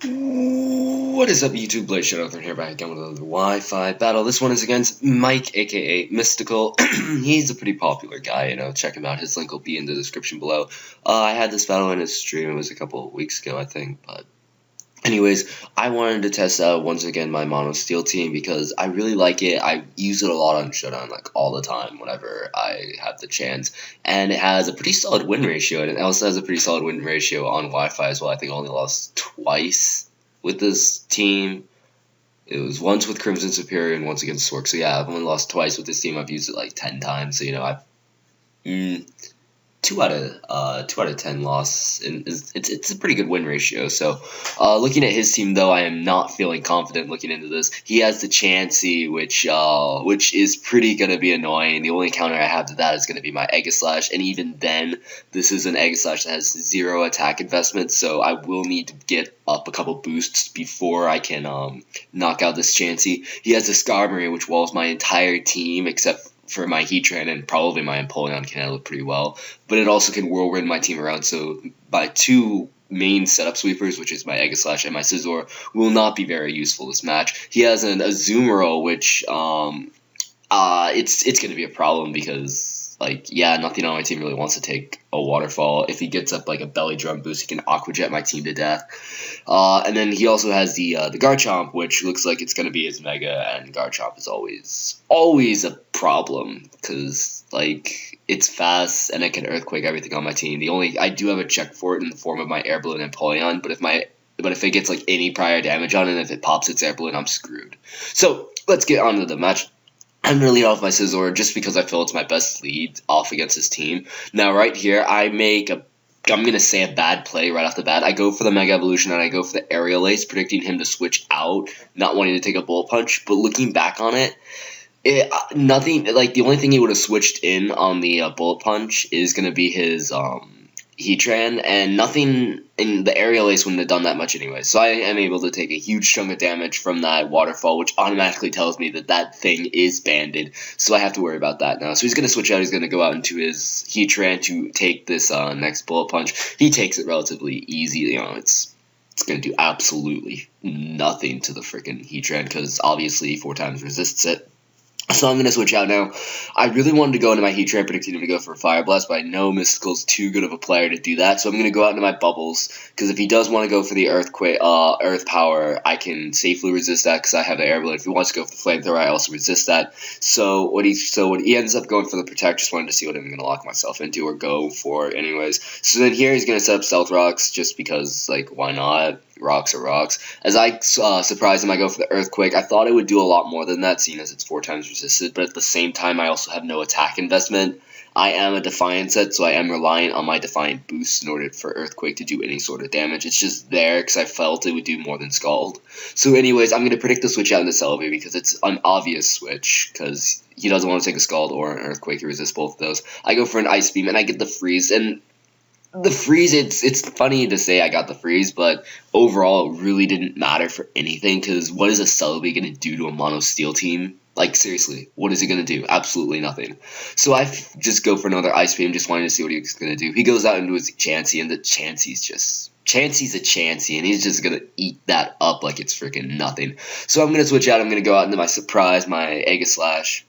What is up, YouTube? Blazeshadowthorn here, back again with another Wi-Fi battle. This one is against Mike, aka Mizticall. He's a pretty popular guy, check him out. His link will be in the description below. I had this battle in his stream. It was a couple of weeks ago, I think, but anyways, I wanted to test out once again my Mono Steel team because I really like it. I use it a lot on Showdown, like all the time whenever I have the chance. And it has a pretty solid win ratio, and it also has a pretty solid win ratio on Wi-Fi as well. I think I only lost twice with this team. It was once with Crimson Superior and once against Sork. So yeah, I've only lost twice with this team. I've used it like 10 times. So I've 2 out of 10 loss, and it's a pretty good win ratio. So, looking at his team though, I am not feeling confident looking into this. He has the Chansey, which is pretty gonna be annoying. The only counter I have to that is gonna be my Aegislash, and even then, this is an Aegislash that has 0 attack investment. So I will need to get up a couple boosts before I can knock out this Chansey. He has a Skarmory, which walls my entire team except for my Heatran, and probably my Empoleon can handle it pretty well, but it also can whirlwind my team around, so my 2 main setup sweepers, which is my Aegislash and my Scizor, will not be very useful this match. He has an Azumarill, which it's going to be a problem because, nothing on my team really wants to take a Waterfall. If he gets up like a Belly Drum boost, he can Aqua Jet my team to death. And then he also has the Garchomp, which looks like it's going to be his Mega, and Garchomp is always a problem because it's fast and it can Earthquake everything on my team. I do have a check for it in the form of my Air Balloon and Empoleon, but if it gets like any prior damage on it, and if it pops its Air Balloon, I'm screwed. So let's get on to the match. I'm going to lead off my Scizor just because I feel it's my best lead off against his team. Now, right here, I'm going to say a bad play right off the bat. I go for the Mega Evolution and I go for the Aerial Ace, predicting him to switch out, not wanting to take a Bullet Punch. But looking back on it, the only thing he would have switched in on the Bullet Punch is going to be his Heatran, and nothing in the Aerial Ace wouldn't have done that much anyway. So I am able to take a huge chunk of damage from that Waterfall, which automatically tells me that thing is banded. So I have to worry about that now. So he's going to switch out. He's going to go out into his Heatran to take this next Bullet Punch. He takes it relatively easy. It's going to do absolutely nothing to the freaking Heatran because obviously 4 times resists it. So I'm going to switch out now. I really wanted to go into my Heatran, predicting him to go for a Fire Blast, but I know Mystical's too good of a player to do that, so I'm going to go out into my Bubbles, because if he does want to go for the Earth Power, I can safely resist that because I have the Air Balloon. If he wants to go for the Flamethrower, I also resist that. So what he ends up going for the Protect, just wanted to see what I'm going to lock myself into or go for anyways. So then here he's going to set up Stealth Rocks, just because, why not? Rocks are rocks. As I surprise him, I go for the Earthquake. I thought it would do a lot more than that, seeing as it's 4 times resisted, but at the same time, I also have no attack investment. I am a Defiant set, so I am reliant on my Defiant boost in order for Earthquake to do any sort of damage. It's just there because I felt it would do more than Scald. So anyways, I'm going to predict the switch out into Celebi because it's an obvious switch because he doesn't want to take a Scald or an Earthquake to resist both of those. I go for an Ice Beam, and I get the Freeze, and the Freeze, it's funny to say I got the Freeze, but overall it really didn't matter for anything, because what is a Celebi going to do to a Mono Steel team? Seriously, what is he going to do? Absolutely nothing. So I just go for another Ice Beam, just wanting to see what he's going to do. He goes out into his Chansey, and the Chansey's a Chansey, and he's just going to eat that up like it's freaking nothing. So I'm going to switch out. I'm going to go out into my Surprise, my Aegislash.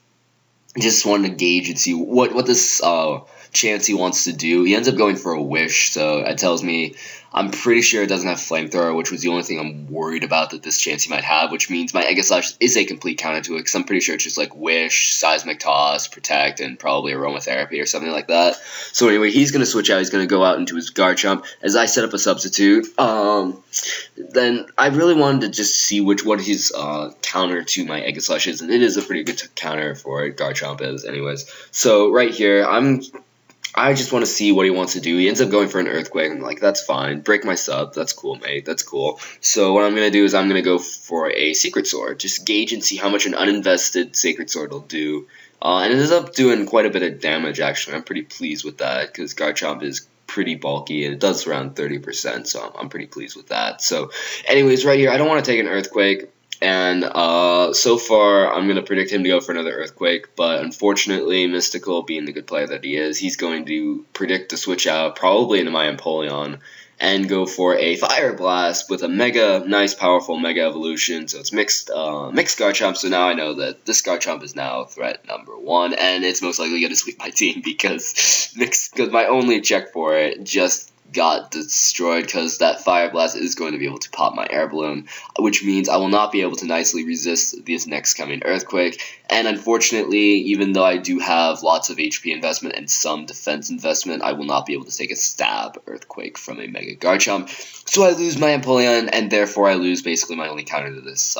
Just wanted to gauge and see what this Chansey wants to do. He ends up going for a Wish, so it tells me I'm pretty sure it doesn't have Flamethrower, which was the only thing I'm worried about that this Chansey might have, which means my Aegislash is a complete counter to it, because I'm pretty sure it's just Wish, Seismic Toss, Protect, and probably Aromatherapy or something like that. So anyway, he's going to switch out. He's going to go out into his Garchomp. As I set up a substitute, then I really wanted to just see what his counter to my Aegislash is, and it is a pretty good counter for it. Garchomp is, anyways. So right here, I just want to see what he wants to do. He ends up going for an Earthquake. I'm like, that's fine. Break my sub. That's cool, mate. That's cool. So what I'm going to do is I'm going to go for a Secret Sword. Just gauge and see how much an uninvested Sacred Sword will do. And it ends up doing quite a bit of damage, actually. I'm pretty pleased with that because Garchomp is pretty bulky, and it does around 30%, so I'm pretty pleased with that. So anyways, right here, I don't want to take an Earthquake. And so far, I'm going to predict him to go for another Earthquake, but unfortunately, Mizticall, being the good player that he is, he's going to predict the switch out, probably into my Empoleon, and go for a Fire Blast with a nice powerful Mega Evolution. So it's mixed Garchomp, so now I know that this Garchomp is now threat number 1, and it's most likely going to sweep my team because my only check for it just got destroyed because that Fire Blast is going to be able to pop my Air Balloon, which means I will not be able to nicely resist this next coming Earthquake. And unfortunately, even though I do have lots of HP investment and some defense investment, I will not be able to take a stab Earthquake from a Mega Garchomp. So I lose my Empoleon, and therefore I lose basically my only counter to this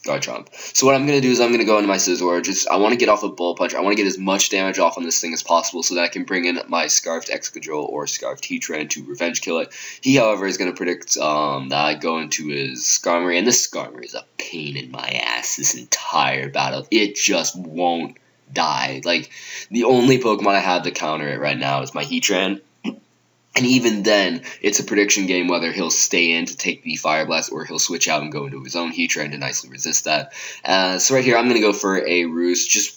Garchomp. So what I'm going to do is I'm going to go into my Scizor. I want to get off a Bullet Punch. I want to get as much damage off on this thing as possible so that I can bring in my Scarfed Excadrill or Scarfed Heatran to Revenge Kill it. He, however, is going to predict that I go into his Skarmory, and this Skarmory is a pain in my ass this entire battle. It just won't die. Like, the only Pokemon I have to counter it right now is my Heatran. And even then, it's a prediction game whether he'll stay in to take the Fire Blast or he'll switch out and go into his own Heatran to nicely resist that. So right here, I'm going to go for a Roost, just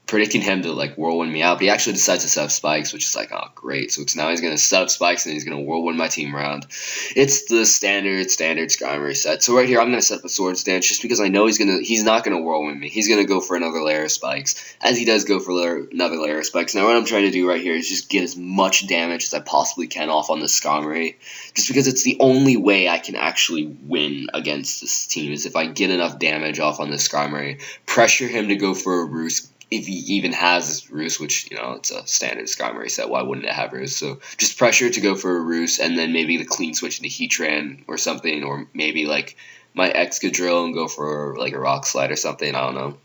predicting him to, like, Whirlwind me out. But he actually decides to set up Spikes, which is like, oh, great. So now he's going to set up Spikes and he's going to Whirlwind my team around. It's the standard Skarmory set. So right here, I'm going to set up a Swords Dance just because I know he's not going to Whirlwind me. He's going to go for another layer of Spikes, as he does go for another layer of Spikes. Now what I'm trying to do right here is just get as much damage as I possibly can off on this Skarmory, just because it's the only way I can actually win against this team is if I get enough damage off on this Skarmory, pressure him to go for a Roost, if he even has Roost, which, you know, it's a standard Skarmory set, why wouldn't it have Roost? So just pressure to go for a Roost, and then maybe the clean switch into Heatran or something, or maybe, like, my Excadrill and go for, like, a Rock Slide or something, I don't know.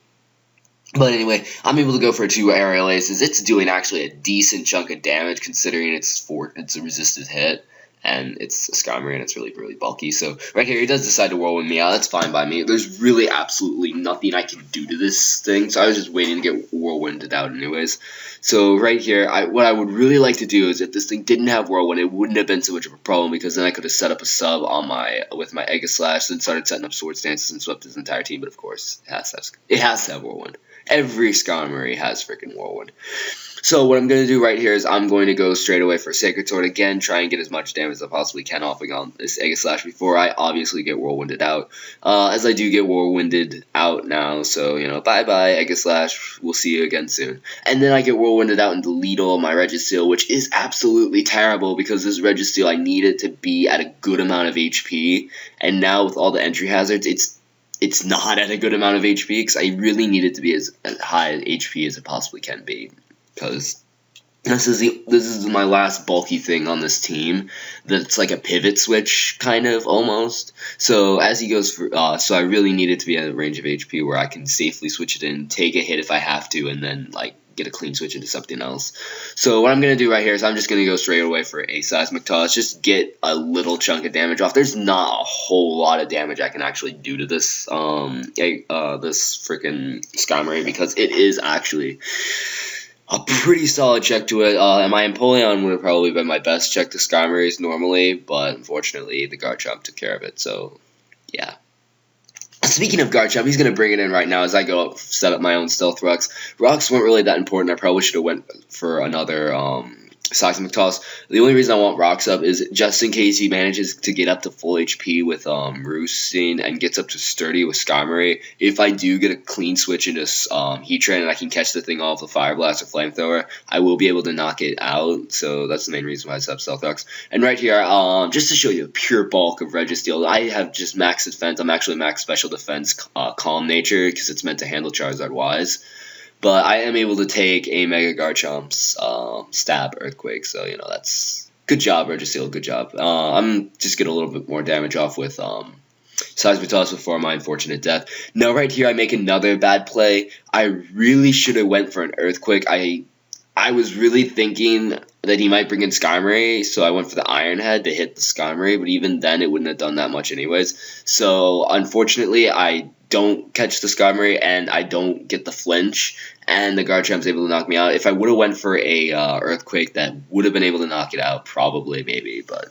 But anyway, I'm able to go for 2 Aerial Aces. It's doing actually a decent chunk of damage considering it's a resisted hit. And it's a Skarmory, and it's really, really bulky. So right here, he does decide to Whirlwind me out. That's fine by me. There's really absolutely nothing I can do to this thing. So I was just waiting to get Whirlwinded out anyways. So right here, what I would really like to do is if this thing didn't have Whirlwind, it wouldn't have been so much of a problem because then I could have set up a sub on with my Aegislash, then started setting up Swords Dances and swept his entire team. But of course, it has to have Whirlwind. Every Skarmory has freaking Whirlwind. So what I'm going to do right here is I'm going to go straight away for Sacred Sword again, try and get as much damage as I possibly can off on this Aegislash before I obviously get Whirlwinded out. As I do get Whirlwinded out now, so, you know, bye-bye Aegislash, we'll see you again soon. And then I get Whirlwinded out into Leedle, my Registeel, which is absolutely terrible because this Registeel, I need it to be at a good amount of HP, and now with all the entry hazards, it's not at a good amount of HP because I really need it to be as high HP as it possibly can be. Because this is my last bulky thing on this team that's like a pivot switch kind of almost. So as he goes for so I really need it to be at a range of HP where I can safely switch it in, take a hit if I have to, and then like get a clean switch into something else. So what I'm going to do right here is I'm just going to go straight away for a Seismic Toss, just get a little chunk of damage off. There's not a whole lot of damage I can actually do to this this freaking Skarmory because it is actually a pretty solid check to it, and my Empoleon would have probably been my best check to Skarmory's normally, but unfortunately the Garchomp took care of it, so yeah. Speaking of Garchomp, he's going to bring it in right now as I go up, set up my own Stealth Rocks. Rocks weren't really that important. I probably should have went for another Seismic Toss. The only reason I want Rocks up is just in case he manages to get up to full HP with Roosting and gets up to Sturdy with Skarmory. If I do get a clean switch into Heatran and I can catch the thing off with Fire Blast or Flamethrower, I will be able to knock it out. So that's the main reason why I set up Stealth Rocks. And right here, just to show you the pure bulk of Registeel, I have just max defense. I'm actually max special defense, Calm Nature, because it's meant to handle Charizard wise. But I am able to take a Mega Garchomp's stab Earthquake, so, you know, that's good job, Registeel, good job. I'm just getting a little bit more damage off with Seismic Toss before my unfortunate death. Now, right here, I make another bad play. I really should have went for an Earthquake. I was really thinking that he might bring in Skarmory, so I went for the Iron Head to hit the Skarmory, but even then, it wouldn't have done that much anyways. So, unfortunately, I don't catch the Skarmory, and I don't get the flinch, and the Garchomp's able to knock me out. If I would have went for a Earthquake, that would have been able to knock it out, probably, maybe, but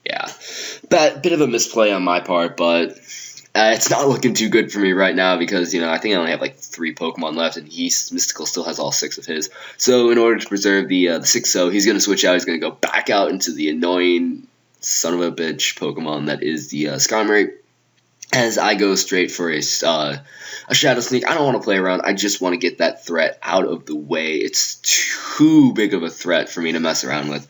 yeah. Bit of a misplay on my part, but it's not looking too good for me right now because, you know, I think I only have like 3 Pokemon left, and Mizticall still has all 6 of his. So in order to preserve the 6-0, he's going to switch out. He's going to go back out into the annoying son of a bitch Pokemon that is the Skarmory, as I go straight for a Shadow Sneak. I don't want to play around. I just want to get that threat out of the way. It's too big of a threat for me to mess around with.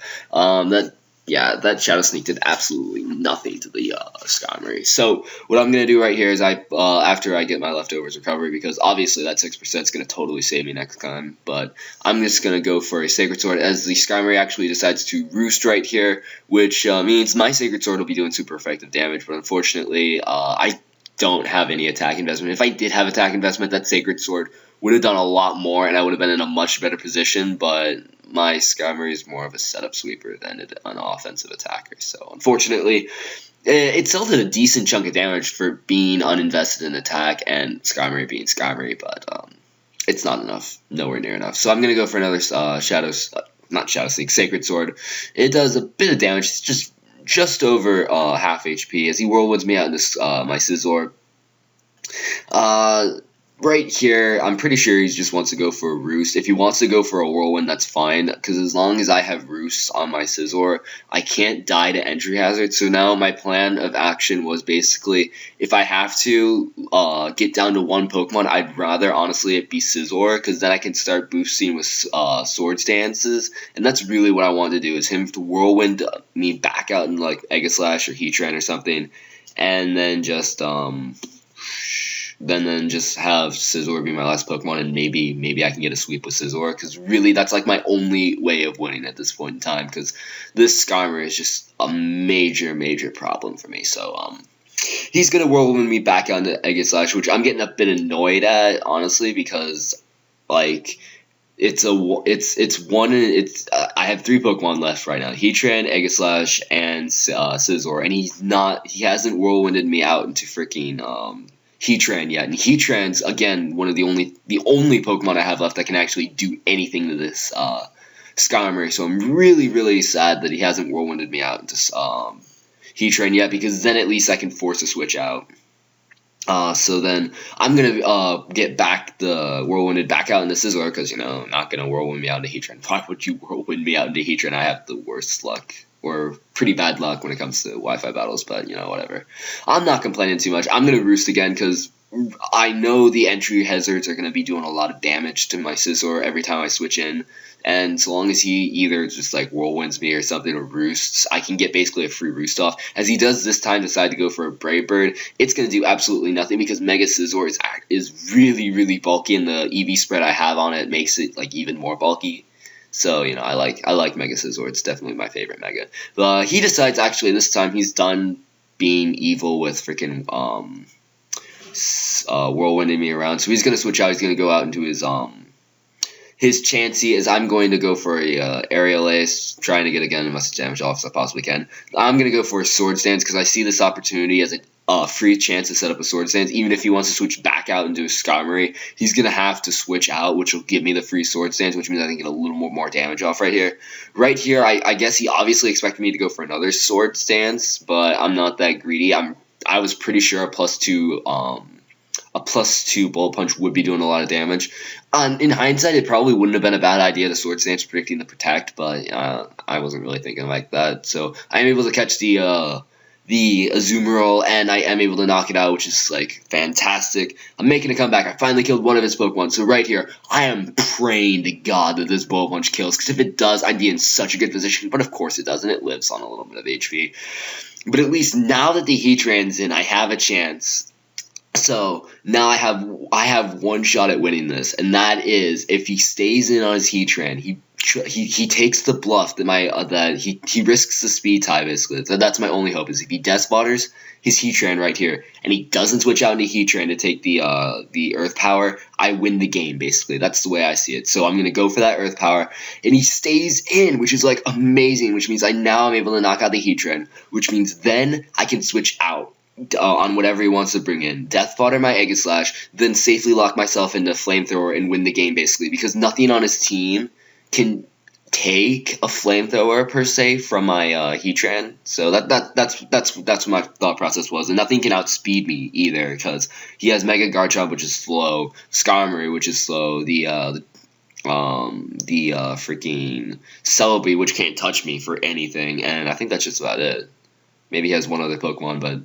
That Shadow Sneak did absolutely nothing to the Skarmory. So what I'm going to do right here is after I get my leftovers recovery, because obviously that 6% is going to totally save me next time, but I'm just going to go for a Sacred Sword as the Skarmory actually decides to roost right here, which means my Sacred Sword will be doing super effective damage, but unfortunately I don't have any attack investment. If I did have attack investment, that Sacred Sword would have done a lot more, and I would have been in a much better position, but my Skarmory is more of a setup sweeper than an offensive attacker. So, unfortunately, it still did a decent chunk of damage for being uninvested in attack and Skarmory being Skarmory, but it's not enough. Nowhere near enough. So, I'm going to go for another Sacred Sword. It does a bit of damage. It's just over half HP as he whirlwinds me out into my Scizor. Right here, I'm pretty sure he just wants to go for a Roost. If he wants to go for a Whirlwind, that's fine, because as long as I have Roosts on my Scizor, I can't die to Entry Hazard. So now my plan of action was basically, if I have to get down to one Pokemon, I'd rather, honestly, it be Scizor, because then I can start boosting with Sword Stances, and that's really what I want to do, is him to Whirlwind me back out in, like, Aegislash or Heatran or something, and then just, then just have Scizor be my last Pokemon, and maybe I can get a sweep with Scizor, because really that's like my only way of winning at this point in time, because this Skarmory is just a major problem for me. So he's gonna whirlwind me back onto Aegislash, which I'm getting a bit annoyed at, honestly, because like I have 3 Pokemon left right now: Heatran, Aegislash, and Scizor, and he hasn't whirlwinded me out into freaking Heatran yet, and Heatran's again one of the only Pokemon I have left that can actually do anything to this Skarmory. So I'm really sad that he hasn't whirlwinded me out into Heatran yet, because then at least I can force a switch out. So then I'm gonna get back the whirlwinded back out into Scizor, because I'm not gonna whirlwind me out into Heatran. Why would you whirlwind me out into Heatran? I have the worst luck, or pretty bad luck when it comes to Wi-Fi battles, but whatever. I'm not complaining too much. I'm gonna Roost again, because I know the entry hazards are gonna be doing a lot of damage to my Scizor every time I switch in, and so long as he either just like whirlwinds me or something, or roosts, I can get basically a free roost off. As he does this time decide to go for a Brave Bird, it's gonna do absolutely nothing, because Mega Scizor is really bulky, and the EV spread I have on it makes it like even more bulky. So, I like Mega Scizor. It's definitely my favorite Mega. He decides, actually, this time he's done being evil with freaking whirlwinding me around. So he's going to switch out. He's going to go out into his Chansey, as I'm going to go for a Aerial Ace, trying to get, again, as much damage off as I possibly can. I'm going to go for a Sword Stance, because I see this opportunity as a free chance to set up a Sword Stance. Even if he wants to switch back out into a Skarmory, he's going to have to switch out, which will give me the free Sword Stance, which means I can get a little more damage off right here. Right here, I guess he obviously expected me to go for another Sword Stance, but I'm not that greedy. I was pretty sure a +2 Bullet Punch would be doing a lot of damage. In hindsight, it probably wouldn't have been a bad idea to Sword Stance predicting the Protect, but I wasn't really thinking like that. So I am able to catch the Azumarill, and I am able to knock it out, which is like fantastic. I'm making a comeback. I finally killed one of his Pokemon. So right here, I am praying to God that this Bullet Punch kills, because if it does, I'd be in such a good position. But of course it doesn't. It lives on a little bit of HP. But at least now that the Heatran's in, I have a chance. So now I have one shot at winning this, and that is if he stays in on his Heatran. He takes the bluff that he risks the speed tie, basically. So that's my only hope, is if he Death Spotters his Heatran right here, and he doesn't switch out into Heatran to take the Earth Power, I win the game, basically. That's the way I see it. So I'm going to go for that Earth Power, and he stays in, which is like amazing, which means now I'm able to knock out the Heatran, which means then I can switch out on whatever he wants to bring in. Death Spotter my Aegislash, then safely lock myself into Flamethrower and win the game, basically, because nothing on his team can take a Flamethrower per se from my Heatran. So that's what my thought process was, and nothing can outspeed me either, because he has Mega Garchomp, which is slow, Skarmory, which is slow, the freaking Celebi, which can't touch me for anything, and I think that's just about it. Maybe he has one other Pokemon, but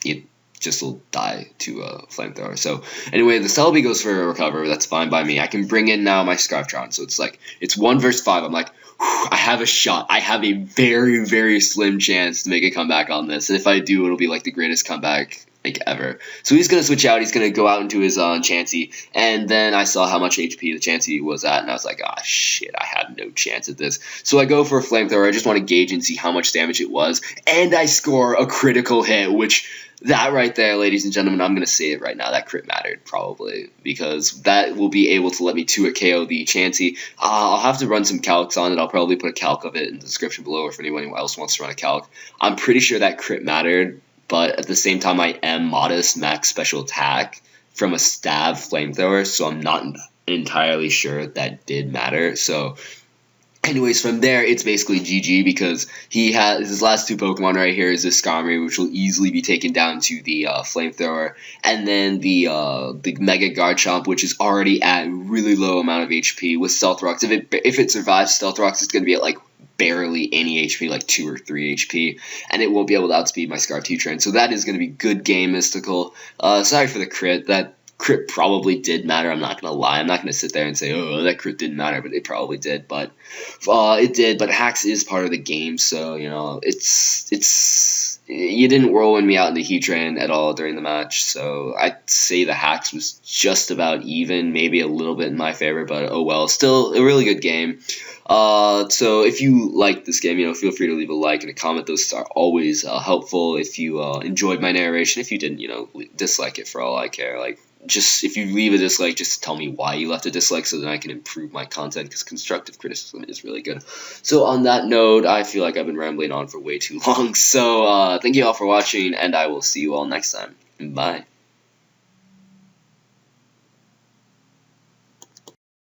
he just will die to a Flamethrower. So anyway, the Celebi goes for a recover. That's fine by me. I can bring in now my Scarftron. So it's 1 versus 5. I'm like, I have a shot. I have a very, very slim chance to make a comeback on this. And if I do, it'll be like the greatest comeback ever. So he's going to switch out. He's going to go out into his Chansey. And then I saw how much HP the Chansey was at, and I was like, ah, shit, I have no chance at this. So I go for a Flamethrower. I just want to gauge and see how much damage it was. And I score a critical hit, which... that right there, ladies and gentlemen, I'm going to say it right now. That crit mattered, probably, because that will be able to let me 2-hit KO the Chansey. I'll have to run some calcs on it. I'll probably put a calc of it in the description below if anyone else wants to run a calc. I'm pretty sure that crit mattered, but at the same time, I am modest max special attack from a stab Flamethrower, so I'm not entirely sure that did matter. So... anyways, from there, it's basically GG because he has his last 2 Pokemon right here is this Skarmory, which will easily be taken down to the Flamethrower, and then the Mega Garchomp, which is already at really low amount of HP with Stealth Rocks. If it survives Stealth Rocks, it's going to be at like barely any HP, like 2 or 3 HP, and it won't be able to outspeed my Scarf T-Train. So that is going to be good game, Mizticall. Sorry for the crit. That crit probably did matter. I'm not going to lie. I'm not going to sit there and say, oh, that crit didn't matter, but it probably did. But it did. But hacks is part of the game, so, you know, it's you didn't whirlwind me out in the Heat Train at all during the match, so I'd say the hacks was just about even, maybe a little bit in my favor, but oh well. Still a really good game. So if you like this game, you know, feel free to leave a like and a comment. Those are always helpful. If you enjoyed my narration, if you didn't, you know, dislike it for all I care. Like, just if you leave a dislike, just tell me why you left a dislike so that I can improve my content, because constructive criticism is really good. So on that note, I feel like I've been rambling on for way too long. So thank you all for watching, and I will see you all next time. Bye.